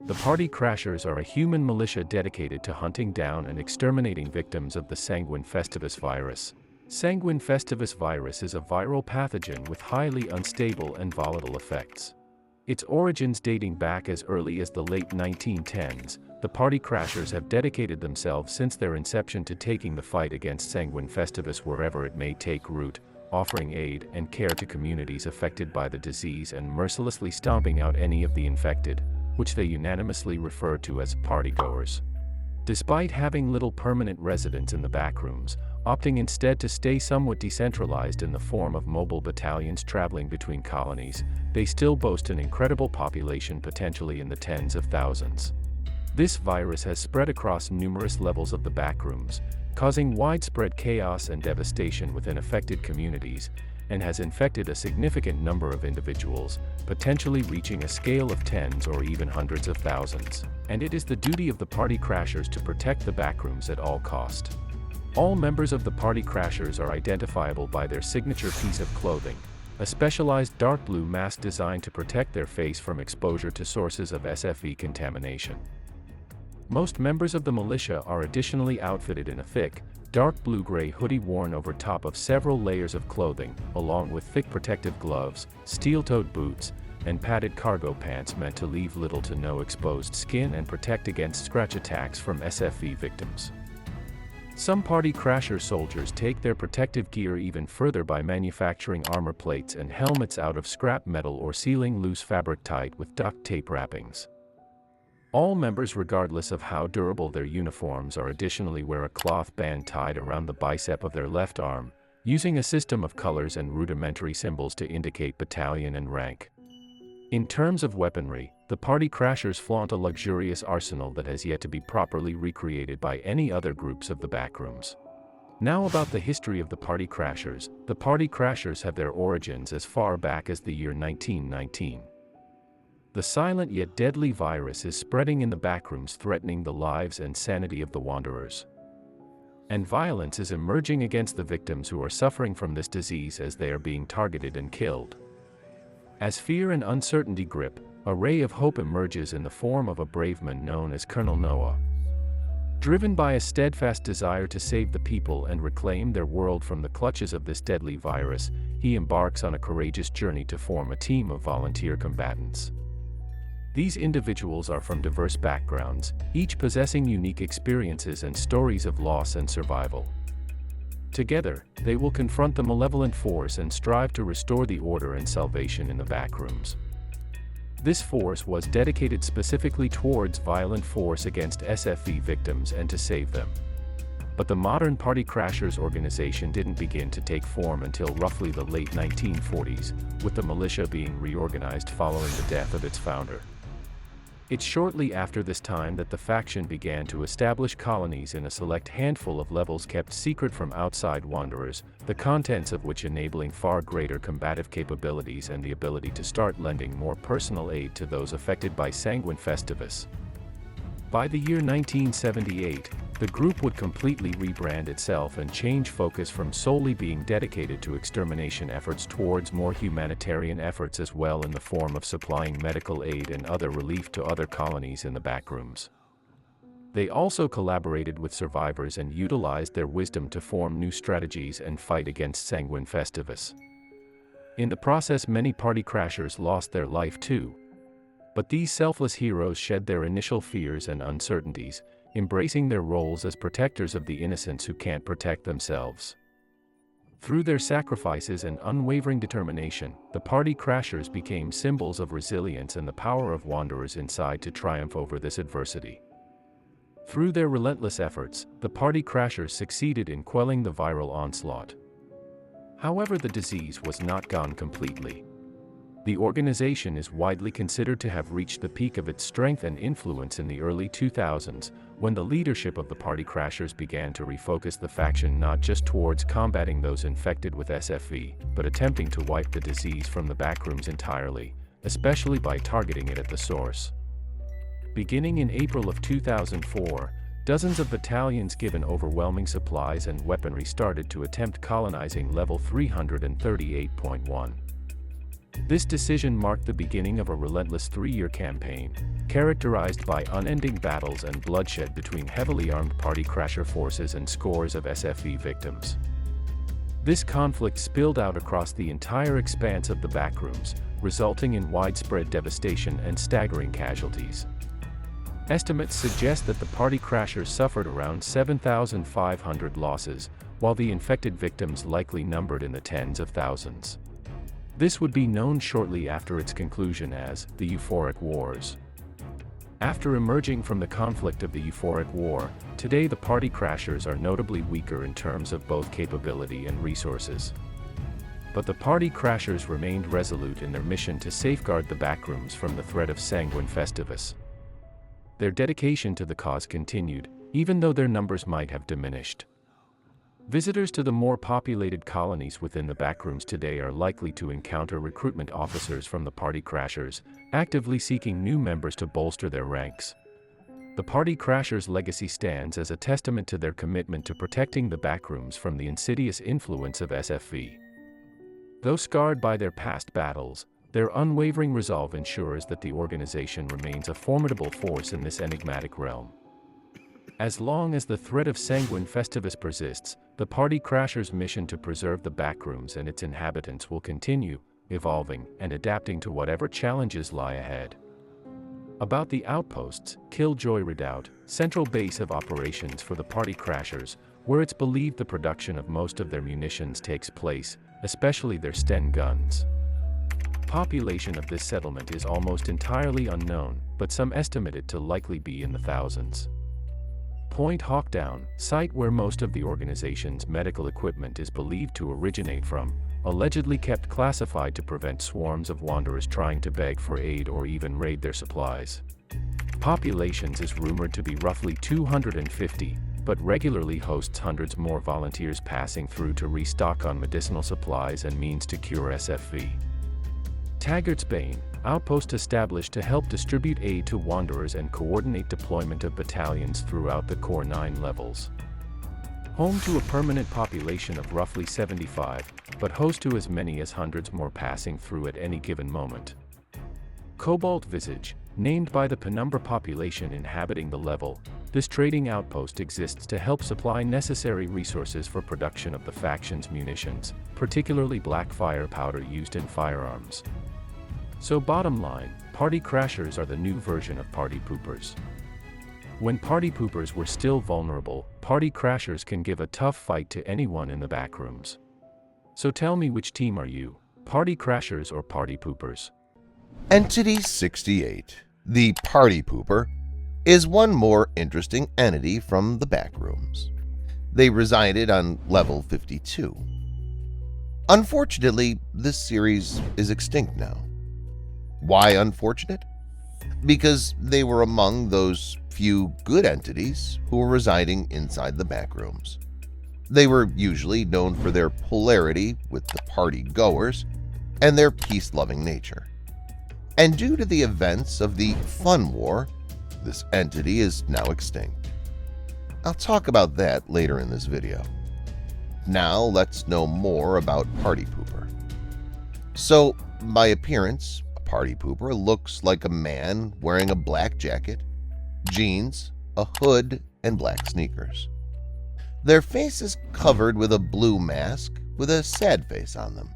The Party Crashers are a human militia dedicated to hunting down and exterminating victims of the Sanguine Festivous virus. Sanguine Festivous virus is a viral pathogen with highly unstable and volatile effects. Its origins dating back as early as the late 1910s, the Party Crashers have dedicated themselves since their inception to taking the fight against Sanguine Festivous wherever it may take root, offering aid and care to communities affected by the disease and mercilessly stomping out any of the infected, which they unanimously refer to as partygoers. Despite having little permanent residence in the backrooms, opting instead to stay somewhat decentralized in the form of mobile battalions traveling between colonies, they still boast an incredible population, potentially in the tens of thousands. This virus has spread across numerous levels of the backrooms, causing widespread chaos and devastation within affected communities, and has infected a significant number of individuals, potentially reaching a scale of tens or even hundreds of thousands. And it is the duty of the Party Crashers to protect the backrooms at all cost. All members of the Party Crashers are identifiable by their signature piece of clothing, a specialized dark blue mask designed to protect their face from exposure to sources of SFV contamination. Most members of the militia are additionally outfitted in a thick, dark blue-gray hoodie worn over top of several layers of clothing, along with thick protective gloves, steel-toed boots, and padded cargo pants meant to leave little to no exposed skin and protect against scratch attacks from SFV victims. Some Party Crasher soldiers take their protective gear even further by manufacturing armor plates and helmets out of scrap metal or sealing loose fabric tight with duct tape wrappings. All members, regardless of how durable their uniforms are, additionally wear a cloth band tied around the bicep of their left arm, using a system of colors and rudimentary symbols to indicate battalion and rank. In terms of weaponry, the Party Crashers flaunt a luxurious arsenal that has yet to be properly recreated by any other groups of the backrooms. Now about the history of the Party Crashers. The Party Crashers have their origins as far back as the year 1919. The silent yet deadly virus is spreading in the backrooms, threatening the lives and sanity of the wanderers. And violence is emerging against the victims who are suffering from this disease as they are being targeted and killed. As fear and uncertainty grip, a ray of hope emerges in the form of a brave man known as Colonel Noah. Driven by a steadfast desire to save the people and reclaim their world from the clutches of this deadly virus, he embarks on a courageous journey to form a team of volunteer combatants. These individuals are from diverse backgrounds, each possessing unique experiences and stories of loss and survival. Together, they will confront the malevolent force and strive to restore the order and salvation in the backrooms. This force was dedicated specifically towards violent force against SFV victims and to save them. But the modern Party Crashers organization didn't begin to take form until roughly the late 1940s, with the militia being reorganized following the death of its founder. It's shortly after this time that the faction began to establish colonies in a select handful of levels kept secret from outside wanderers, the contents of which enabling far greater combative capabilities and the ability to start lending more personal aid to those affected by Sanguine Festivous. By the year 1978, the group would completely rebrand itself and change focus from solely being dedicated to extermination efforts towards more humanitarian efforts as well, in the form of supplying medical aid and other relief to other colonies in the backrooms. They also collaborated with survivors and utilized their wisdom to form new strategies and fight against Sanguine Festivous. In the process, many Party Crashers lost their life too. But these selfless heroes shed their initial fears and uncertainties, embracing their roles as protectors of the innocents who can't protect themselves. Through their sacrifices and unwavering determination, the Party Crashers became symbols of resilience and the power of wanderers inside to triumph over this adversity. Through their relentless efforts, the Party Crashers succeeded in quelling the viral onslaught. However, the disease was not gone completely. The organization is widely considered to have reached the peak of its strength and influence in the early 2000s, when the leadership of the Party Crashers began to refocus the faction not just towards combating those infected with SFV, but attempting to wipe the disease from the backrooms entirely, especially by targeting it at the source. Beginning in April of 2004, dozens of battalions given overwhelming supplies and weaponry started to attempt colonizing level 338.1. This decision marked the beginning of a relentless 3-year campaign, characterized by unending battles and bloodshed between heavily armed party crasher forces and scores of SFV victims. This conflict spilled out across the entire expanse of the backrooms, resulting in widespread devastation and staggering casualties. Estimates suggest that the party crashers suffered around 7,500 losses, while the infected victims likely numbered in the tens of thousands. This would be known shortly after its conclusion as the Euphoric Wars. After emerging from the conflict of the Euphoric War, today the party crashers are notably weaker in terms of both capability and resources. But the party crashers remained resolute in their mission to safeguard the backrooms from the threat of Sanguine Festivous. Their dedication to the cause continued, even though their numbers might have diminished. Visitors to the more populated colonies within the backrooms today are likely to encounter recruitment officers from the party crashers, actively seeking new members to bolster their ranks. The party crashers' legacy stands as a testament to their commitment to protecting the backrooms from the insidious influence of SFV. Though scarred by their past battles, their unwavering resolve ensures that the organization remains a formidable force in this enigmatic realm. As long as the threat of Sanguine Festivous persists, the party crashers' mission to preserve the backrooms and its inhabitants will continue, evolving and adapting to whatever challenges lie ahead. About the outposts, Killjoy Redoubt, central base of operations for the party crashers, where it's believed the production of most of their munitions takes place, especially their Sten guns. Population of this settlement is almost entirely unknown, but some estimate it to likely be in the thousands. Point Hawkdown, site where most of the organization's medical equipment is believed to originate from, allegedly kept classified to prevent swarms of wanderers trying to beg for aid or even raid their supplies. Populations is rumored to be roughly 250, but regularly hosts hundreds more volunteers passing through to restock on medicinal supplies and means to cure SFV. Taggart's Bane, outpost established to help distribute aid to wanderers and coordinate deployment of battalions throughout the Core 9 levels. Home to a permanent population of roughly 75, but host to as many as hundreds more passing through at any given moment. Cobalt Visage, named by the penumbra population inhabiting the level, this trading outpost exists to help supply necessary resources for production of the faction's munitions, particularly black fire powder used in firearms. So bottom line, party crashers are the new version of PartyPoopers. When PartyPoopers were still vulnerable, party crashers can give a tough fight to anyone in the backrooms. So tell me, which team are you, party crashers or PartyPoopers? Entity 68, the Party Pooper, is one more interesting entity from the backrooms. They resided on level 52. Unfortunately, this series is extinct now. Why unfortunate? Because they were among those few good entities who were residing inside the backrooms. They were usually known for their polarity with the party goers and their peace-loving nature. And due to the events of the Fun War, this entity is now extinct. I'll talk about that later in this video. Now let's know more about Party Pooper. So, by appearance, a Party Pooper looks like a man wearing a black jacket, jeans, a hood, and black sneakers. Their face is covered with a blue mask with a sad face on them.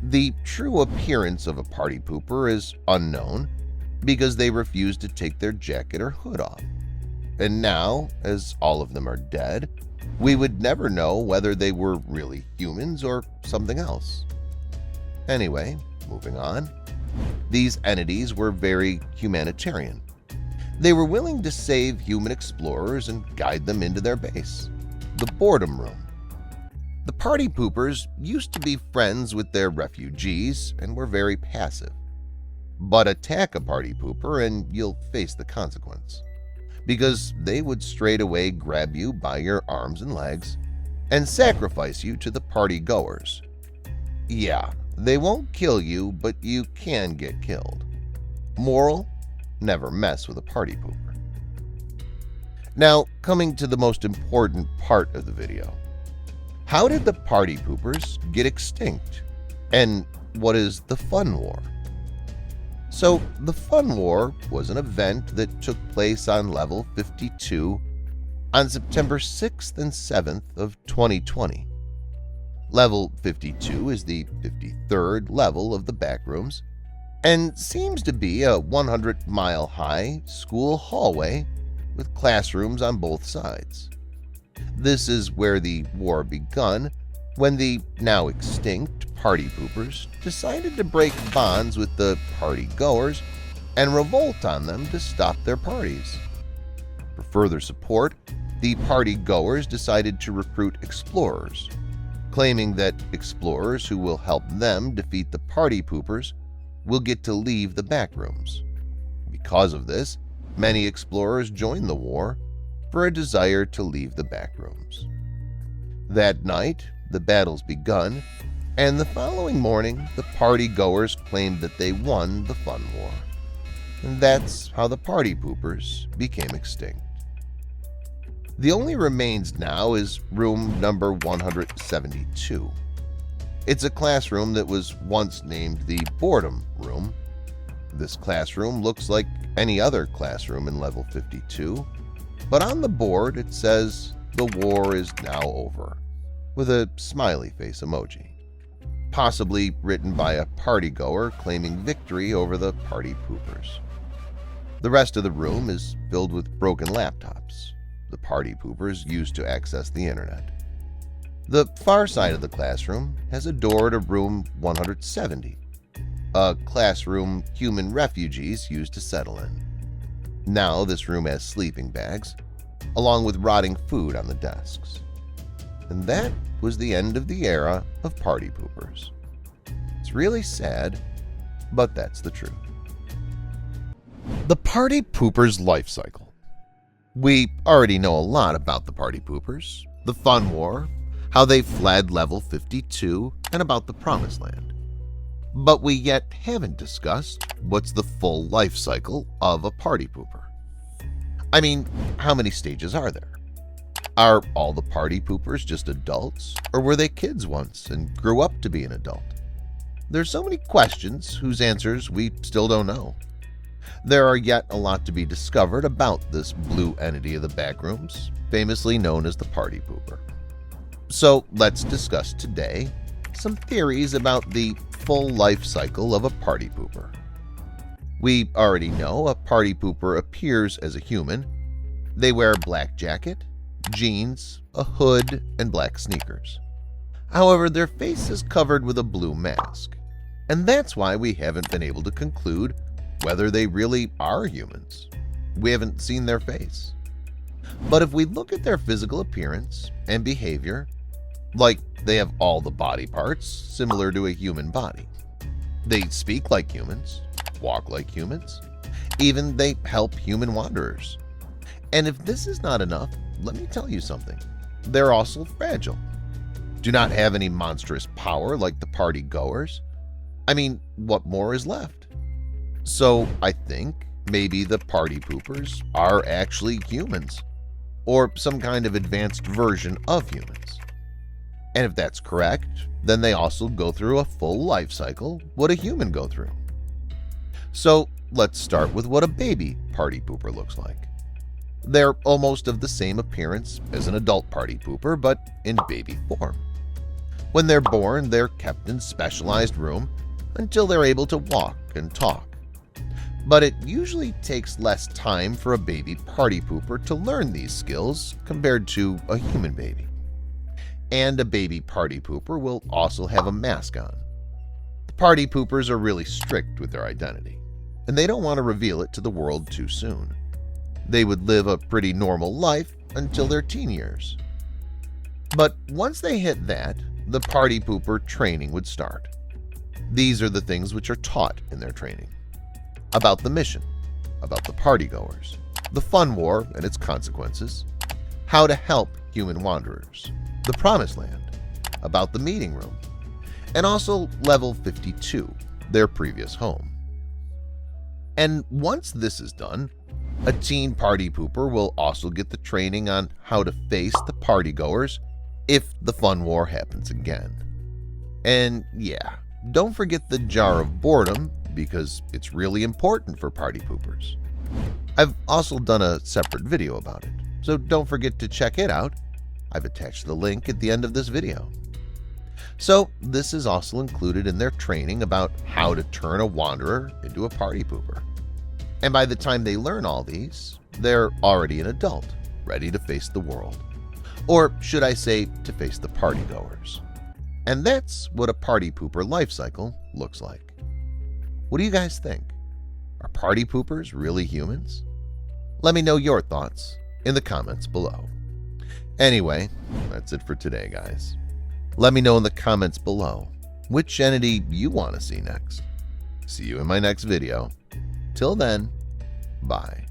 The true appearance of a Party Pooper is unknown because they refuse to take their jacket or hood off. And now, as all of them are dead, we would never know whether they were really humans or something else. Anyway, moving on. These entities were very humanitarian. They were willing to save human explorers and guide them into their base, the Boredom Room. The Party Poopers used to be friends with their refugees and were very passive. But attack a Party Pooper and you'll face the consequence, because they would straight away grab you by your arms and legs and sacrifice you to the party goers. Yeah, they won't kill you, but you can get killed. Moral: never mess with a Party Pooper. Now, coming to the most important part of the video. How did the Party Poopers get extinct? And what is the Fun War? So, the Fun War was an event that took place on level 52 on September 6th and 7th of 2020. Level 52 is the 53rd level of the backrooms and seems to be a 100-mile-high school hallway with classrooms on both sides. This is where the war begun when the now extinct PartyPoopers decided to break bonds with the party-goers and revolt on them to stop their parties. For further support, the party-goers decided to recruit explorers, claiming that explorers who will help them defeat the PartyPoopers will get to leave the backrooms. Because of this, many explorers joined the war for a desire to leave the backrooms. That night, the battles begun, and the following morning, the party-goers claimed that they won the Fun War. And that's how the PartyPoopers became extinct. The only remains now is room number 172. It's a classroom that was once named the Boredom Room. This classroom looks like any other classroom in level 52, but on the board it says, "The war is now over," with a smiley face emoji, possibly written by a party-goer claiming victory over the PartyPoopers. The rest of the room is filled with broken laptops the PartyPoopers used to access the internet. The far side of the classroom has a door to room 170, a classroom human refugees used to settle in. Now this room has sleeping bags, along with rotting food on the desks. And that was the end of the era of PartyPoopers. It's really sad, but that's the truth. The PartyPoopers life cycle. We already know a lot about the PartyPoopers, the Fun War, how they fled level 52, and about the Promised Land. But we yet haven't discussed what's the full life cycle of a PartyPooper. I mean, how many stages are there? Are all the PartyPoopers just adults, or were they kids once and grew up to be an adult? There's so many questions whose answers we still don't know. There are yet a lot to be discovered about this blue entity of the backrooms, famously known as the PartyPooper. So let's discuss today some theories about the full life cycle of a PartyPooper. We already know a PartyPooper appears as a human. They wear a black jacket, jeans, a hood, and black sneakers. However, their face is covered with a blue mask, and that's why we haven't been able to conclude whether they really are humans. We haven't seen their face. But if we look at their physical appearance and behavior, like they have all the body parts similar to a human body. They speak like humans, walk like humans, even they help human wanderers. And if this is not enough, let me tell you something. They're also fragile. Do not have any monstrous power like the party-goers. I mean, what more is left? So I think maybe the PartyPoopers are actually humans, or some kind of advanced version of humans. And if that's correct, then they also go through a full life cycle what a human go through. So let's start with what a baby PartyPooper looks like. They're almost of the same appearance as an adult PartyPooper, but in baby form. When they're born, they're kept in specialized room until they're able to walk and talk. But it usually takes less time for a baby PartyPooper to learn these skills compared to a human baby. And a baby PartyPooper will also have a mask on. The PartyPoopers are really strict with their identity, and they don't want to reveal it to the world too soon. They would live a pretty normal life until their teen years. But once they hit that, the PartyPooper training would start. These are the things which are taught in their training. About the mission, about the partygoers, the Fun War and its consequences, how to help human wanderers, the Promised Land, about the meeting room, and also level 52, their previous home. And once this is done, a teen PartyPooper will also get the training on how to face the partygoers if the Fun War happens again. And yeah, don't forget the jar of boredom because it's really important for party poopers. I've also done a separate video about it, so don't forget to check it out. I've attached the link at the end of this video. So this is also included in their training about how to turn a wanderer into a party pooper. And by the time they learn all these, they're already an adult, ready to face the world. Or should I say, to face the partygoers. And that's what a party pooper life cycle looks like. What do you guys think? Are party poopers really humans? Let me know your thoughts in the comments below. Anyway, that's it for today, guys. Let me know in the comments below which entity you want to see next. See you in my next video. Till then, bye.